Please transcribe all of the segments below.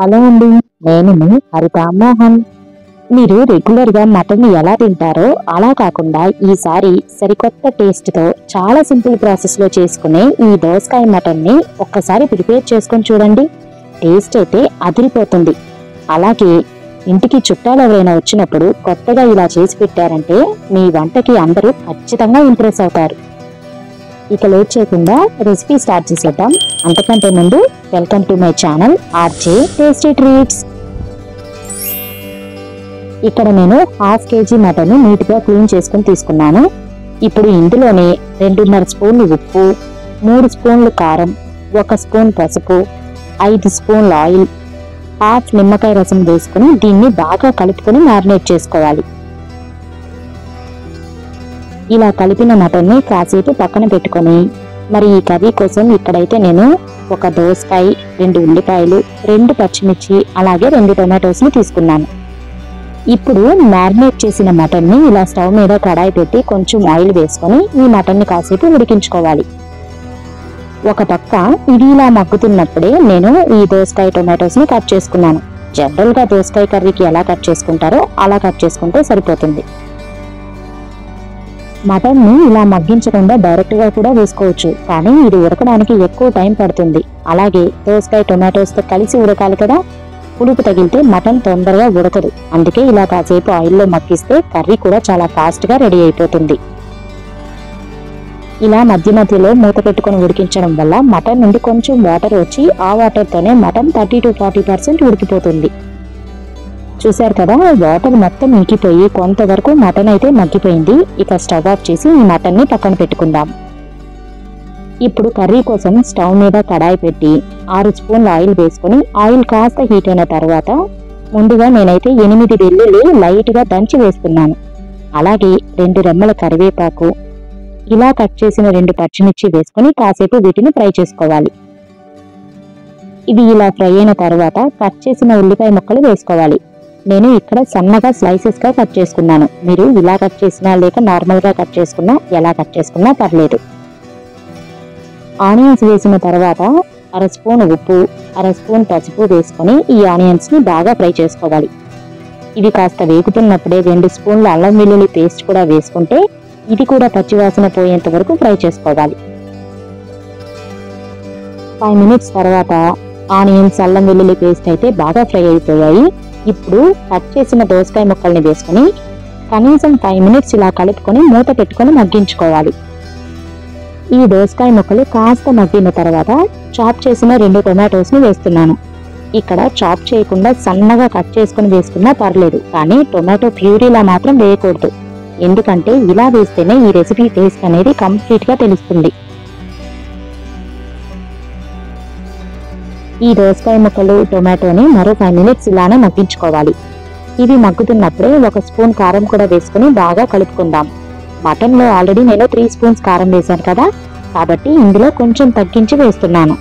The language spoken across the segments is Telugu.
హలో అండి, నేను మీ హరిత మోహన్. మీరు రెగ్యులర్గా మటన్ని ఎలా తింటారో అలా కాకుండా ఈసారి సరికొత్త టేస్ట్తో చాలా సింపుల్ ప్రాసెస్లో చేసుకునే ఈ దోసకాయ మటన్ని ఒక్కసారి ప్రిపేర్ చేసుకొని చూడండి. టేస్ట్ అయితే అదిరిపోతుంది. అలాగే ఇంటికి చుట్టాలు ఎవరైనా వచ్చినప్పుడు కొత్తగా ఇలా చేసి పెట్టారంటే మీ వంటకి అందరూ ఖచ్చితంగా ఇంప్రెస్ అవుతారు. ఇక లేట్ చేయకుండా రెసిపీ స్టార్ట్ చేసేద్దాం. అంతకంటే ముందు welcome to my channel RJ tasty treats. ఇక్కడ నేను 1/2 kg మటన్ నీట్గా క్లీన్ చేసుకుని తీసుకున్నాను. ఇప్పుడు ఇందులోనే 2.5 స్పూన్లు ఉప్పు, 3 స్పూన్లు కారం, 1 స్పూన్ పసుపు, 5 స్పూన్ల ఆయిల్, 1/2 నిమ్మకాయ రసం వేసుకుని దీన్ని బాగా కలుపుకొని మ్యారినేట్ చేసుకోవాలి. ఇలా కలిపిన మటన్ని కాసేపు పక్కన పెట్టుకొని మరి ఈ కర్రీ కోసం ఇక్కడైతే నేను 1 దోసకాయ, 2 ఉల్లిపాయలు, 2 పచ్చిమిర్చి, అలాగే 2 టొమాటోస్ని తీసుకున్నాను. ఇప్పుడు మ్యారినేట్ చేసిన మటన్ని ఇలా స్టవ్ మీద కడాయి పెట్టి కొంచెం ఆయిల్ వేసుకొని ఈ మటన్ని కాసేపు ఉడికించుకోవాలి. ఒక పక్క ఇది ఇలా మగ్గుతున్నప్పుడే నేను ఈ దోసకాయ, టొమాటోస్ని కట్ చేసుకున్నాను. జనరల్గా దోసకాయ కర్రీకి ఎలా కట్ చేసుకుంటారో అలా కట్ చేసుకుంటే సరిపోతుంది. మటన్ని ఇలా మగ్గించకుండా డైరెక్ట్గా కూడా వేసుకోవచ్చు, కానీ ఇది ఉడకడానికి ఎక్కువ టైం పడుతుంది. అలాగే దోసకాయ టొమాటోస్తో కలిసి ఉడకాలి కదా, పులుపు తగిలితే మటన్ తొందరగా ఉడకదు. అందుకే ఇలా కాసేపు ఆయిల్లో మగ్గిస్తే కర్రీ కూడా చాలా ఫాస్ట్గా రెడీ అయిపోతుంది. ఇలా మధ్య మధ్యలో మూత పెట్టుకొని ఉడికించడం వల్ల మటన్ నుండి కొంచెం వాటర్ వచ్చి ఆ వాటర్తోనే మటన్ 30 to 40% ఉడికిపోతుంది. చూసారు కదా, వాటర్ మొత్తం ఇంకిపోయి కొంతవరకు మటన్ అయితే మగ్గిపోయింది. ఇక స్టవ్ ఆఫ్ చేసి ఈ మటన్ని పక్కన పెట్టుకుందాం. ఇప్పుడు కర్రీ కోసం స్టవ్ మీద కడాయి పెట్టి 6 స్పూన్ల ఆయిల్ వేసుకొని ఆయిల్ కాస్త హీట్ అయిన తర్వాత ముందుగా నేనైతే 8 వెల్లుల్లి లైట్గా దంచి వేస్తున్నాను. అలాగే 2 రెమ్మల కరివేపాకు, ఇలా కట్ చేసిన 2 పచ్చిమిర్చి వేసుకొని కాసేపు వీటిని ఫ్రై చేసుకోవాలి. ఇవి ఇలా ఫ్రై అయిన తర్వాత కట్ చేసిన ఉల్లిపాయ ముక్కలు వేసుకోవాలి. నేను ఇక్కడ సన్నగా స్లైసెస్ గా కట్ చేసుకున్నాను. మీరు ఇలా కట్ చేసినా లేక నార్మల్ గా కట్ చేసుకున్నా, ఎలా కట్ చేసుకున్నా పర్లేదు. ఆనియన్స్ వేసిన తర్వాత 1/2 స్పూన్ ఉప్పు, 1/2 స్పూన్ పసుపు వేసుకొని ఈ ఆనియన్స్ ని బాగా ఫ్రై చేసుకోవాలి. ఇవి కాస్త వేగుతున్నప్పుడే 2 స్పూన్ల అల్లం వెల్లుల్లి పేస్ట్ కూడా వేసుకుంటే ఇది కూడా పచ్చివాసన పోయేంత వరకు ఫ్రై చేసుకోవాలి. 5 minutes తర్వాత ఆనియన్స్, అల్లం వెల్లుల్లి పేస్ట్ అయితే బాగా ఫ్రై అయిపోయాయి. ఇప్పుడు కట్ చేసిన దోసకాయ ముక్కల్ని వేసుకొని కనీసం 5 minutes ఇలా కలుపుకొని మూత పెట్టుకొని మగ్గించుకోవాలి. ఈ దోసకాయ ముక్కలు కాస్త మగ్గిన తర్వాత చాప్ చేసిన 2 టొమాటోస్ని వేస్తున్నాను. ఇక్కడ చాప్ చేయకుండా సన్నగా కట్ చేసుకుని వేసుకున్నా పర్లేదు, కానీ టొమాటో ప్యూరీలా మాత్రం వేయకూడదు. ఎందుకంటే ఇలా వేస్తేనే ఈ రెసిపీ టేస్ట్ అనేది కంప్లీట్గా తెలుస్తుంది. ఈ దోసకాయ ముక్కలు, టొమాటోని మరో 5 minutes ఇలానే మగ్గించుకోవాలి. ఇవి మగ్గుతున్నప్పుడే 1 స్పూన్ కారం కూడా వేసుకుని బాగా కలుపుకుందాం. మటన్లో ఆల్రెడీ నేను 3 స్పూన్స్ కారం వేశాను కదా, కాబట్టి ఇందులో కొంచెం తగ్గించి వేస్తున్నాను.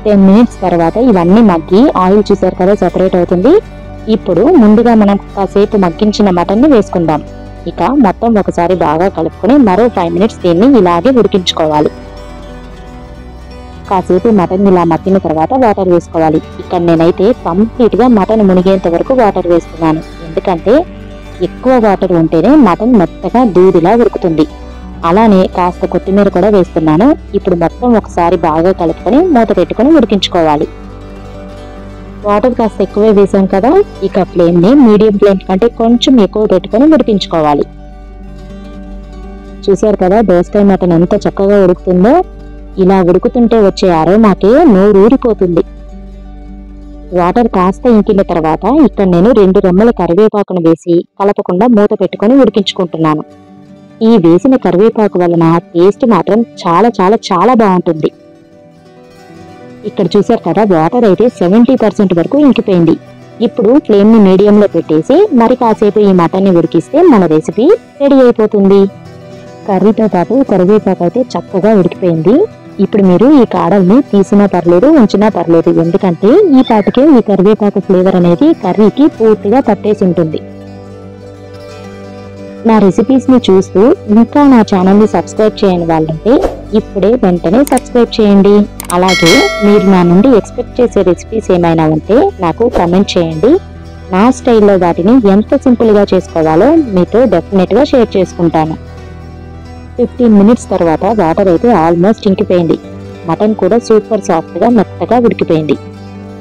10 minutes తర్వాత ఇవన్నీ మగ్గి ఆయిల్ చూసారు కదా సెపరేట్ అవుతుంది. ఇప్పుడు ముందుగా మనం కాసేపు మగ్గించిన మటన్ని వేసుకుందాం. ఇక మొత్తం ఒకసారి బాగా కలుపుకొని మరో 5 minutes దీన్ని ఇలాగే ఉడికించుకోవాలి. కాసేపు మటన్ ఇలా మగ్గిన తర్వాత వాటర్ వేసుకోవాలి. ఇక్కడ నేనైతే కంప్లీట్ గా మటన్ మునిగేంత వరకు వాటర్ వేస్తున్నాను. ఎందుకంటే ఎక్కువ వాటర్ ఉంటేనే మటన్ మెత్తగా దూదిలా ఉడుకుతుంది. అలానే కాస్త కొత్తిమీర కూడా వేస్తున్నాను. ఇప్పుడు మొత్తం ఒకసారి బాగా కలుపుకొని మూత పెట్టుకొని ఉడికించుకోవాలి. వాటర్ కాస్త ఎక్కువే వేసాం కదా, ఇక ఫ్లేమ్ ని మీడియం ఫ్లేమ్ కంటే కొంచెం ఎక్కువ పెట్టుకొని ఉడికించుకోవాలి. చూసారు కదా దోసకాయ మటన్ ఎంత చక్కగా ఉడుకుతుందో. ఇలా ఉడుకుతుంటే వచ్చే అరోమాకే నోరూరిపోతుంది. వాటర్ కాస్త ఇంకిన తర్వాత ఇక్కడ నేను 2 రెమ్మల కరివేపాకును వేసి కలపకుండా మూత పెట్టుకొని ఉడికించుకుంటున్నాను. ఈ వేసిన కరివేపాకు వలన టేస్ట్ మాత్రం చాలా చాలా చాలా బాగుంటుంది. ఇక్కడ చూసారు కదా వాటర్ అయితే 70% వరకు ఇంకిపోయింది. ఇప్పుడు ఫ్లేమ్ ని మీడియంలో పెట్టేసి మరి కాసేపు ఈ మటన్ని ఉడికిస్తే మన రెసిపీ రెడీ అయిపోతుంది. కర్రీతో పాటు కరివేపాకు అయితే చక్కగా ఉడికిపోయింది. ఇప్పుడు మీరు ఈ కాడల్ని తీసినా పర్లేదు, ఉంచినా పర్లేదు, ఎందుకంటే ఈ పాటికే ఈ కరివేపాకు ఫ్లేవర్ అనేది కర్రీకి పూర్తిగా పట్టేసి ఉంటుంది. నా రెసిపీస్ ని చూస్తూ ఇంకా నా ఛానల్ ని సబ్స్క్రైబ్ చేయని వాళ్ళంటే ఇప్పుడే వెంటనే సబ్స్క్రైబ్ చేయండి. అలాగే మీరు నా నుండి ఎక్స్పెక్ట్ చేసే రెసిపీస్ ఏమైనా ఉంటే నాకు కామెంట్ చేయండి. నా స్టైల్లో వాటిని ఎంత సింపుల్గా చేసుకోవాలో మీతో డెఫినెట్గా షేర్ చేసుకుంటాను. 15 మినిట్స్ తర్వాత వాటర్ అయితే ఆల్మోస్ట్ ఇంకిపోయింది. మటన్ కూడా సూపర్ సాఫ్ట్గా మెత్తగా ఉడికిపోయింది.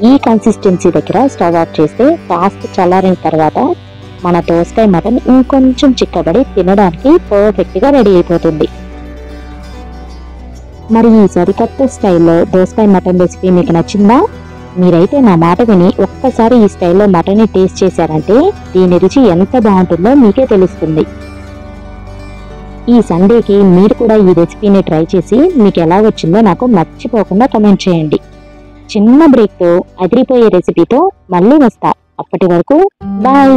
ఈ కన్సిస్టెన్సీ దగ్గర స్టవ్ ఆఫ్ చేస్తే కాస్త చల్లారిన తర్వాత మన దోసకాయ మటన్ ఇంకొంచెం చిక్కబడి తినడానికి పర్ఫెక్ట్గా రెడీ అయిపోతుంది. మరి ఈ సరికొత్త స్టైల్లో దోసకాయ మటన్ రెసిపీ మీకు నచ్చిందా? మీరైతే నా మాట విని ఒక్కసారి ఈ స్టైల్లో మటన్ని టేస్ట్ చేశారంటే దీని రుచి ఎంత బాగుంటుందో మీకే తెలుస్తుంది. ఈ సండేకి మీరు కూడా ఈ రెసిపీని ట్రై చేసి మీకు ఎలా వచ్చిందో నాకు మర్చిపోకుండా కామెంట్ చేయండి. చిన్న బ్రేక్తో అదిరిపోయే రెసిపీతో మళ్ళీ వస్తా. అప్పటి వరకు బాయ్.